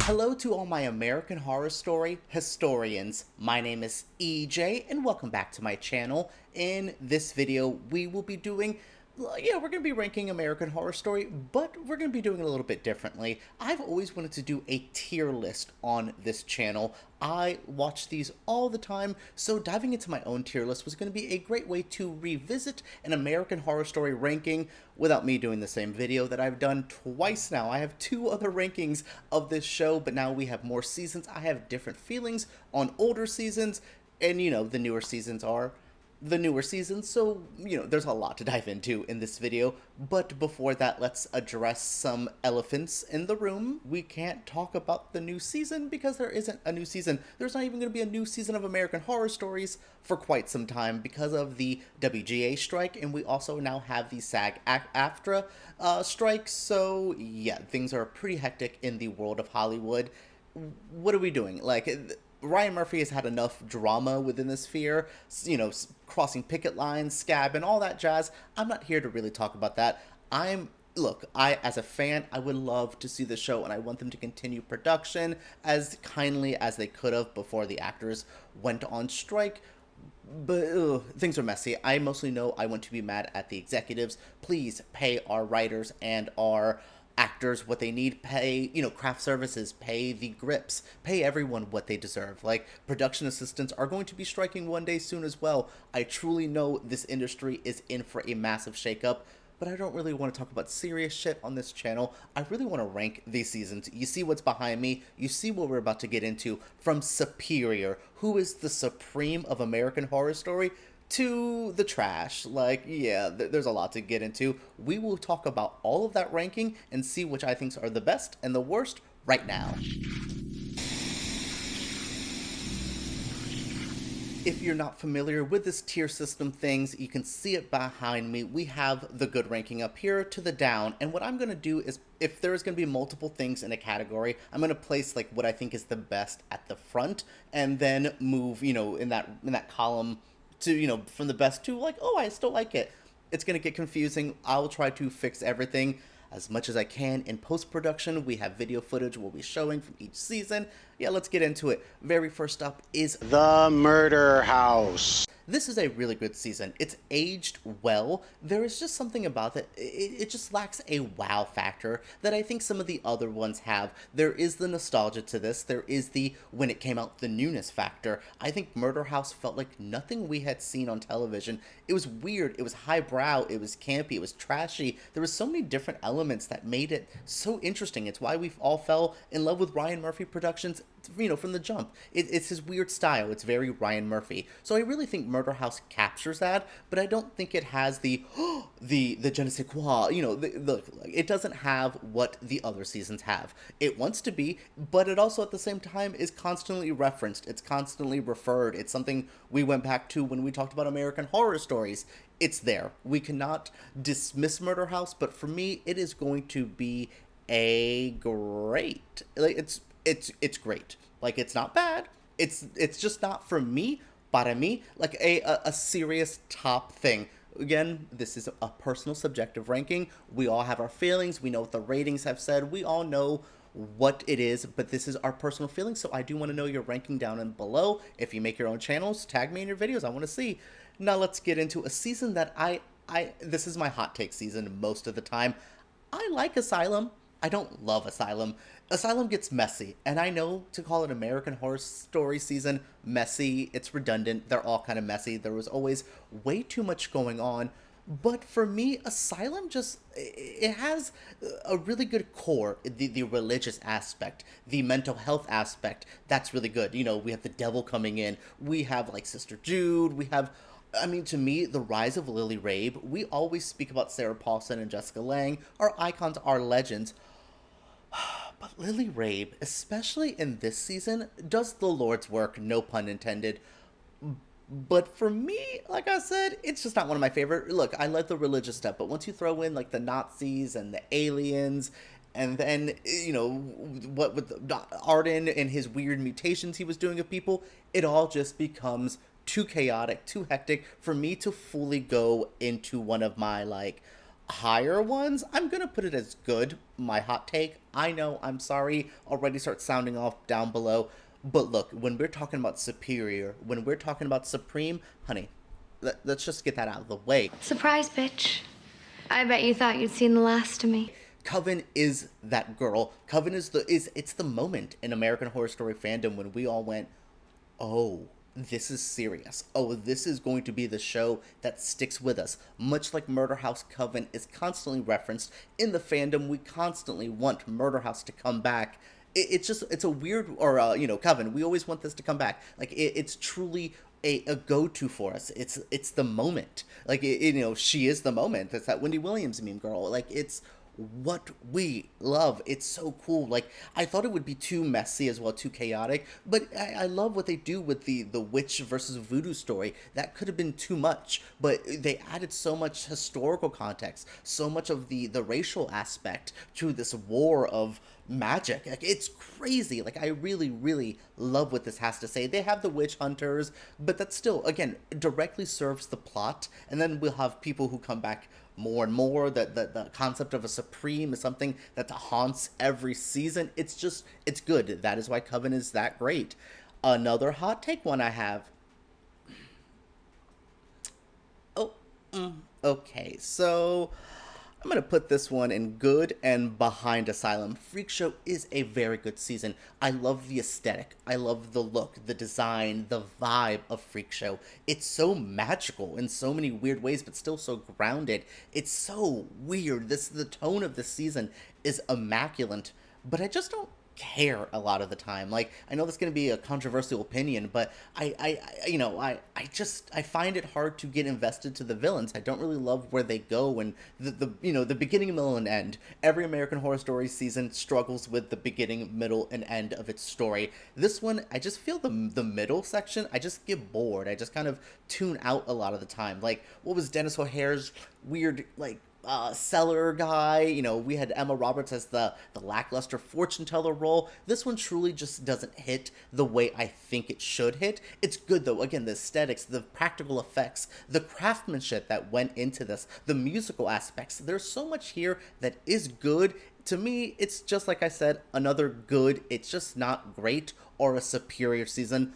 Hello to all my American Horror Story historians. My name is EJ and welcome back to my channel. In this video, we will be doing, we're going to be ranking American Horror Story, but we're going to be doing it a little bit differently. I've always wanted to do a tier list on this channel. I watch these all the time, so diving into my own tier list was going to be a great way to revisit an American Horror Story ranking without me doing the same video that I've done twice now. I have two other rankings of this show, but now we have more seasons. I have different feelings on older seasons, and the newer seasons are the newer seasons, so there's a lot to dive into in this video. But before that, let's address some elephants in the room. We can't talk about the new season because there isn't a new season. There's not even going to be a new season of American Horror Stories for quite some time because of the WGA strike, and we also now have the SAG-AFTRA strike. So yeah, things are pretty hectic in the world of Hollywood. What are we doing? Ryan Murphy has had enough drama within the sphere, crossing picket lines, scab, and all that jazz. I'm not here to really talk about that. As a fan, I would love to see the show, and I want them to continue production as kindly as they could have before the actors went on strike. But things are messy. I mostly know I want to be mad at the executives. Please pay our writers and our actors what they need, pay, craft services, pay the grips, pay everyone what they deserve. Production assistants are going to be striking one day soon as well. I truly know this industry is in for a massive shakeup, but I don't really want to talk about serious shit on this channel. I really want to rank these seasons. You see what's behind me. You see what we're about to get into. From Superior, who is the supreme of American Horror Story, to the trash. There's a lot to get into. We will talk about all of that ranking and see which I think are the best and the worst right now. If you're not familiar with this tier system things, you can see it behind me. We have the good ranking up here to the down, and what I'm going to do is, if there's going to be multiple things in a category, I'm going to place what I think is the best at the front, and then move, in that column to, from the best to I still like it. It's going to get confusing. I'll try to fix everything as much as I can in post-production. We have video footage we'll be showing from each season. Yeah, let's get into it. Very first up is The Murder House. This is a really good season. It's aged well. There is just something about it. It just lacks a wow factor that I think some of the other ones have. There is the nostalgia to this. There is the, when it came out, the newness factor. I think Murder House felt like nothing we had seen on television. It was weird. It was highbrow. It was campy. It was trashy. There was so many different elements that made it so interesting. It's why we all fell in love with Ryan Murphy Productions, from the jump. It's his weird style. It's very Ryan Murphy. So I really think Murder House captures that, but I don't think it has the the je ne sais quoi. It doesn't have what the other seasons have. It wants to be, but it also at the same time is constantly referenced. It's constantly referred. It's something we went back to when we talked about American Horror Stories. It's there. We cannot dismiss Murder House, but for me, it is going to be a great. It's great. It's not bad. It's just not for me, para mí, a serious top thing. Again, this is a personal subjective ranking. We all have our feelings. We know what the ratings have said. We all know what it is, but this is our personal feelings. So I do want to know your ranking down and below. If you make your own channels, tag me in your videos. I want to see. Now let's get into a season that this is my hot take season most of the time. I like Asylum. I don't love Asylum. Asylum gets messy, and I know to call it American Horror Story season messy, it's redundant. They're all kind of messy. There was always way too much going on. But for me, Asylum it has a really good core. The religious aspect, the mental health aspect, that's really good. We have the devil coming in. We have Sister Jude. We have, to me, the rise of Lily Rabe. We always speak about Sarah Paulson and Jessica Lange, our icons, our legends. But Lily Rabe, especially in this season, does the Lord's work, no pun intended. But for me, like I said, it's just not one of my favorite. Look, I like the religious stuff, but once you throw in the Nazis and the aliens, and then, what with Arden and his weird mutations he was doing of people, it all just becomes too chaotic, too hectic for me to fully go into one of my higher ones, I'm gonna put it as good. My hot take. I know, I'm sorry, already start sounding off down below. But look, when we're talking about superior, when we're talking about supreme, honey, let's just get that out of the way. Surprise, bitch. I bet you thought you'd seen the last of me. Coven is that girl. Coven is it's the moment in American Horror Story fandom when we all went, oh, this is serious. Oh, this is going to be the show that sticks with us. Much like Murder House, Coven is constantly referenced in the fandom. We constantly want Murder House to come back. It's a weird, or Coven, we always want this to come back. Like it's truly a go-to for us. It's the moment. Like she is the moment. It's that Wendy Williams meme, girl. Like it's what we love. It's so cool. Like I thought it would be too messy as well, too chaotic, but I love what they do with the witch versus voodoo story. That could have been too much, but they added so much historical context, so much of the racial aspect to this war of magic. Like it's crazy. Like I really, really love what this has to say. They have the witch hunters, but that still, again, directly serves the plot. And then we'll have people who come back more and more. The concept of a supreme is something that haunts every season. It's good. That is why Coven is that great. Another hot take one I have. Oh, okay. So I'm going to put this one in good and behind Asylum. Freak Show is a very good season. I love the aesthetic. I love the look, the design, the vibe of Freak Show. It's so magical in so many weird ways, but still so grounded. It's so weird. The tone of this season is immaculate, but I just don't care a lot of the time. Like I know that's going to be a controversial opinion, but I find it hard to get invested to the villains. I don't really love where they go, and the beginning, middle, and end. Every American Horror Story season struggles with the beginning, middle, and end of its story. This one, I just feel the middle section, I just get bored. I just kind of tune out a lot of the time. Like what was Dennis O'Hare's weird seller guy? We had Emma Roberts as the lackluster fortune teller role. This one truly just doesn't hit the way I think it should hit. It's good though. Again, the aesthetics, the practical effects, the craftsmanship that went into this, the musical aspects. There's so much here that is good. To me, it's just like I said, another good. It's just not great or a superior season.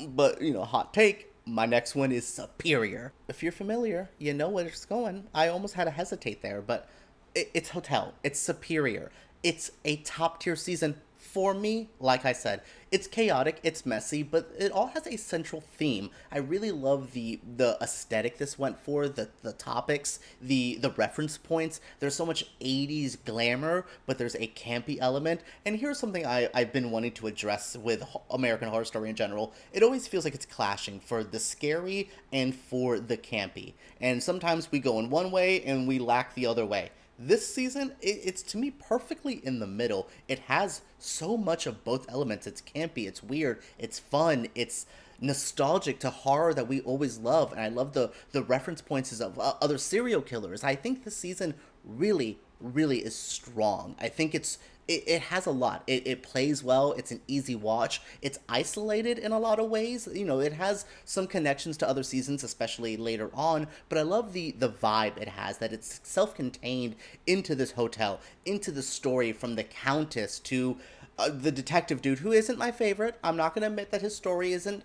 But hot take, my next one is superior. If you're familiar, you know where it's going. I almost had to hesitate there, but it's Hotel. It's superior. It's a top tier season for me. Like I said, it's chaotic, it's messy, but it all has a central theme. I really love the aesthetic this went for, the topics, the reference points. There's so much 80s glamour, but there's a campy element. And here's something I've been wanting to address with American Horror Story in general. It always feels like it's clashing for the scary and for the campy. And sometimes we go in one way and we lack the other way. This season, it's to me perfectly in the middle. It has so much of both elements. It's campy, it's weird, it's fun, it's nostalgic to horror that we always love. And I love the reference points of other serial killers. I think this season really, really is strong. I think it has a lot. It plays well. It's an easy watch. It's isolated in a lot of ways. It has some connections to other seasons, especially later on. But I love the vibe it has, that it's self-contained into this hotel, into the story from the Countess to the detective dude, who isn't my favorite. I'm not going to admit that his story isn't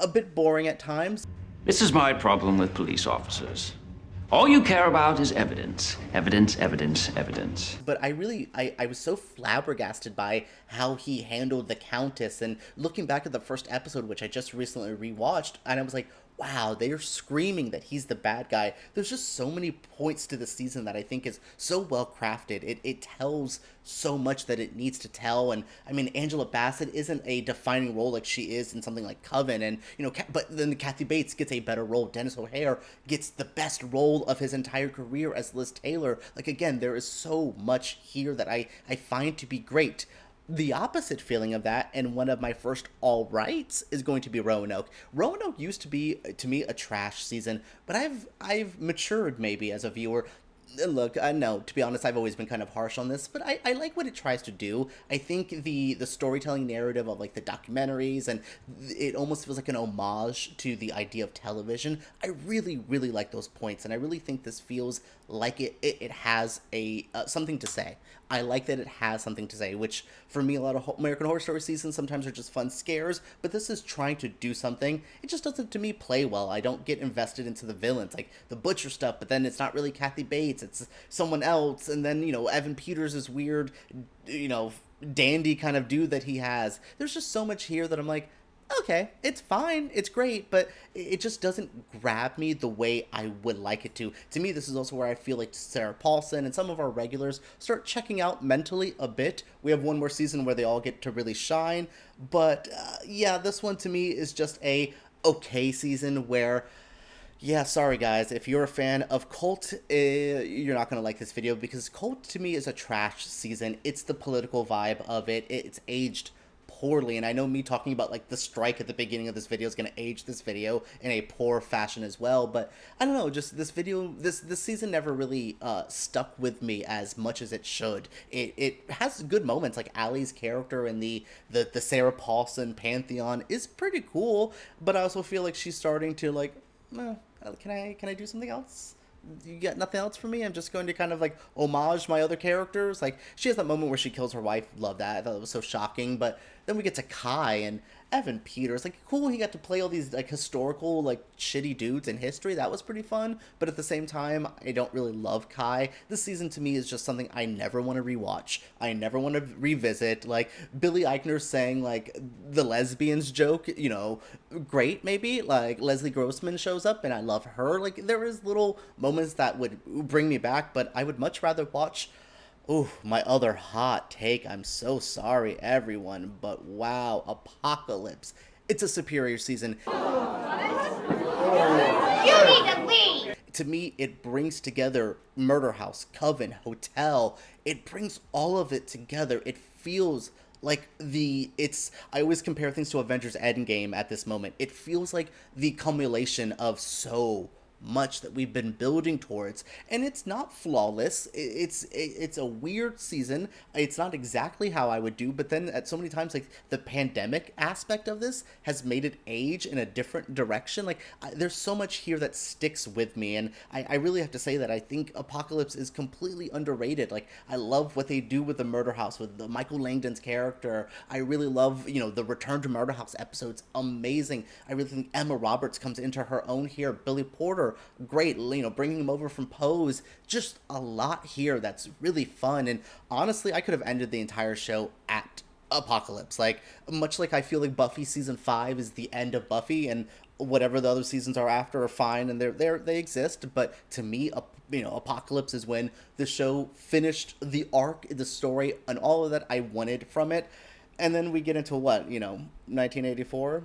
a bit boring at times. This is my problem with police officers. All you care about is evidence. Evidence, evidence, evidence. But I was so flabbergasted by how he handled the Countess, and looking back at the first episode, which I just recently rewatched, and I was like, wow, they are screaming that he's the bad guy. There's just so many points to the season that I think is so well crafted. It tells so much that it needs to tell. And I mean, Angela Bassett isn't a defining role like she is in something like Coven, and but then Kathy Bates gets a better role. Dennis O'Hare gets the best role of his entire career as Liz Taylor. Like, again, there is so much here that I find to be great. The opposite feeling of that, and one of my first all rights, is going to be Roanoke. Roanoke used to be, to me, a trash season, but I've matured maybe as a viewer. Look, I know, to be honest, I've always been kind of harsh on this, but I like what it tries to do. I think the storytelling narrative of like the documentaries, and it almost feels like an homage to the idea of television. I really, really like those points, and I really think this feels like it has a something to say. I like that it has something to say, which for me, a lot of American Horror Story seasons sometimes are just fun scares, but this is trying to do something. It just doesn't, to me, play well. I don't get invested into the villains, like the Butcher stuff, but then it's not really Kathy Bates, it's someone else, and then, Evan Peters is weird, dandy kind of dude that he has. There's just so much here that I'm like, okay, it's fine, it's great, but it just doesn't grab me the way I would like it to. To me, this is also where I feel like Sarah Paulson and some of our regulars start checking out mentally a bit. We have one more season where they all get to really shine, but yeah, this one to me is just a okay season where, yeah, sorry guys, if you're a fan of Cult, you're not going to like this video, because Cult to me is a trash season. It's the political vibe of it. It's aged poorly, and I know me talking about like the strike at the beginning of this video is going to age this video in a poor fashion as well, but I don't know, just this video, this season never really stuck with me as much as it should. It has good moments, like Allie's character in the Sarah Paulson pantheon is pretty cool, but I also feel like she's starting to like, can I do something else? You got nothing else for me? I'm just going to kind of like homage my other characters. Like, she has that moment where she kills her wife. Love that. I thought it was so shocking. But then we get to Kai and Evan Peters. Like, cool, he got to play all these like historical, like shitty dudes in history. That was pretty fun. But at the same time, I don't really love Kai. This season to me is just something I never want to rewatch. I never want to revisit. Like, Billy Eichner saying like the lesbians joke, great maybe. Like, Leslie Grossman shows up and I love her. Like, there is little moments that would bring me back, but I would much rather watch. Ooh, my other hot take. I'm so sorry, everyone, but wow, Apocalypse. It's a superior season. You need to leave! To me, it brings together Murder House, Coven, Hotel. It brings all of it together. It feels like I always compare things to Avengers Endgame at this moment. It feels like the culmination of so much that we've been building towards, and it's not flawless. It's a weird season. It's not exactly how I would do, but then at so many times, like, the pandemic aspect of this has made it age in a different direction. Like, there's so much here that sticks with me, and I really have to say that I think Apocalypse is completely underrated. Like, I love what they do with the Murder House, with the Michael Langdon's character. I really love, the Return to Murder House episodes. Amazing. I really think Emma Roberts comes into her own here. Billy Porter, great, bringing him over from Pose. Just a lot here that's really fun, and honestly, I could have ended the entire show at Apocalypse. Like, much like I feel like Buffy season 5 is the end of Buffy, and whatever the other seasons are after are fine, and they exist, but to me, Apocalypse is when the show finished the arc, the story, and all of that I wanted from it. And then we get into what, 1984?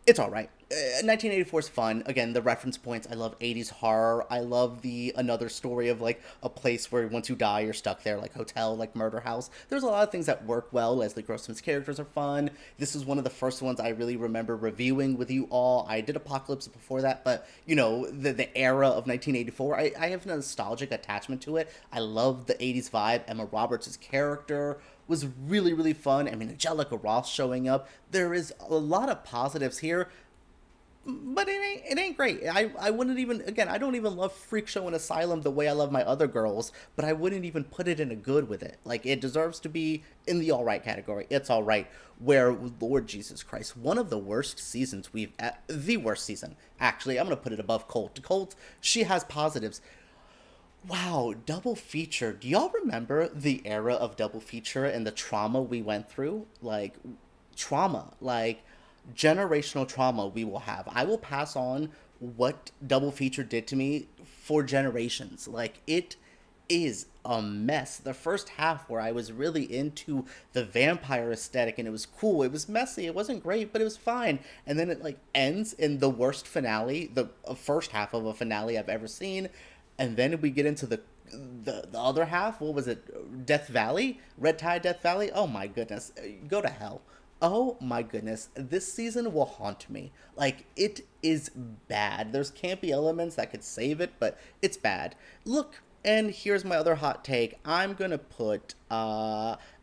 It's all right. 1984 is fun. Again, the reference points. I love 80s horror. I love the another story of like a place where once you die, you're stuck there, like Hotel, like Murder House. There's a lot of things that work well. Leslie Grossman's characters are fun. This is one of the first ones I really remember reviewing with you all. I did Apocalypse before that, but the era of 1984, I have a nostalgic attachment to it. I love the 80s vibe. Emma Roberts' character was really, really fun. I mean, Angelica Ross showing up. There is a lot of positives here, but it ain't great. I wouldn't even, again, I don't even love Freak Show and Asylum the way I love my other girls, but I wouldn't even put it in a good with it. Like, it deserves to be in the alright category. It's alright. Where, Lord Jesus Christ, one of the worst seasons the worst season, actually. I'm going to put it above Cult. Cult, she has positives. Wow, double feature. Do y'all remember the era of double feature and the trauma we went through? Like, trauma. Like, generational trauma we will have. I will pass on what double feature did to me for generations. Like, it is a mess. The first half where I was really into the vampire aesthetic and it was cool. It was messy. It wasn't great, but it was fine. And then it like ends in the worst finale, the first half of a finale I've ever seen. And then we get into the other half. What was it? Death Valley? Red Tide Death Valley? Oh my goodness. Go to hell. Oh my goodness, this season will haunt me. Like, it is bad. There's campy elements that could save it, but it's bad. Look, and here's my other hot take. I'm gonna put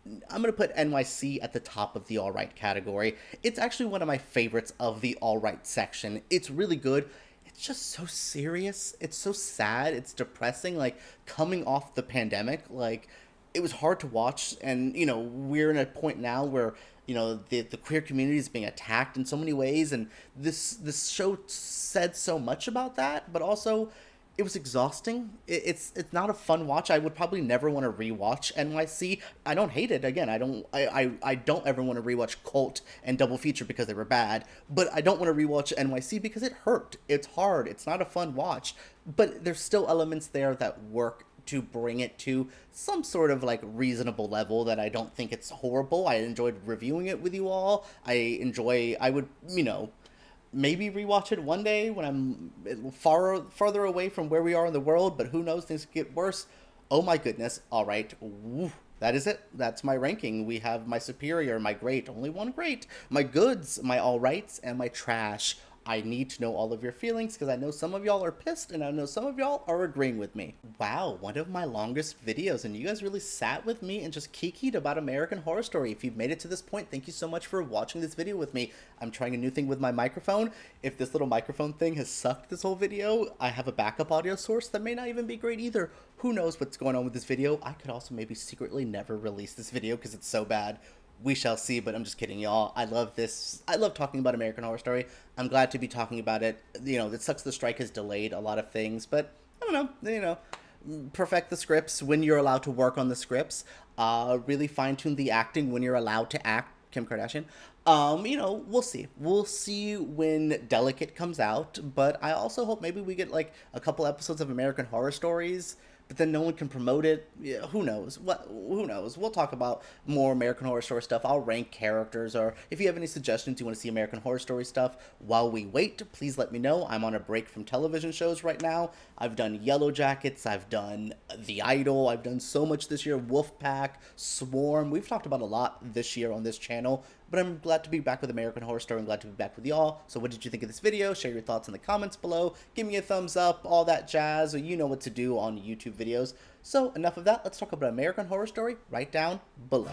NYC at the top of the alright category. It's actually one of my favorites of the alright section. It's really good. It's just so serious. It's so sad. It's depressing. Like, coming off the pandemic, like, it was hard to watch, and we're in a point now where the queer community is being attacked in so many ways, and this show said so much about that, but also it was exhausting. It's not a fun watch. I would probably never want to rewatch NYC. I don't hate it. Again, I don't ever want to rewatch Cult and Double Feature because they were bad, but I don't want to rewatch NYC because it hurt. It's hard. It's not a fun watch, but there's still elements there that work to bring it to some sort of like reasonable level that I don't think it's horrible. I enjoyed reviewing it with you all. I would, maybe rewatch it one day when I'm farther away from where we are in the world, but who knows, things get worse. Oh my goodness. All right. Woo. That is it. That's my ranking. We have my superior, my great, only one great, my goods, my all rights, and my trash. I need to know all of your feelings because I know some of y'all are pissed and I know some of y'all are agreeing with me. Wow, one of my longest videos, and you guys really sat with me and just kikied about American Horror Story. If you've made it to this point, thank you so much for watching this video with me. I'm trying a new thing with my microphone. If this little microphone thing has sucked this whole video, I have a backup audio source that may not even be great either. Who knows what's going on with this video? I could also maybe secretly never release this video because it's so bad. We shall see, but I'm just kidding, y'all. I love this. I love talking about American Horror Story. I'm glad to be talking about it. It sucks the strike has delayed a lot of things, but I don't know, perfect the scripts when you're allowed to work on the scripts. Really fine-tune the acting when you're allowed to act, Kim Kardashian. We'll see. We'll see when Delicate comes out, but I also hope maybe we get like a couple episodes of American Horror Stories, but then no one can promote it. Yeah, who knows? Who knows? We'll talk about more American Horror Story stuff. I'll rank characters, or if you have any suggestions you want to see American Horror Story stuff while we wait, please let me know. I'm on a break from television shows right now. I've done Yellow Jackets. I've done The Idol. I've done so much this year. Wolfpack, Swarm. We've talked about a lot this year on this channel, but I'm glad to be back with American Horror Story. I'm glad to be back with y'all. So what did you think of this video? Share your thoughts in the comments below. Give me a thumbs up, all that jazz. You know what to do on YouTube videos. So enough of that. Let's talk about American Horror Story right down below.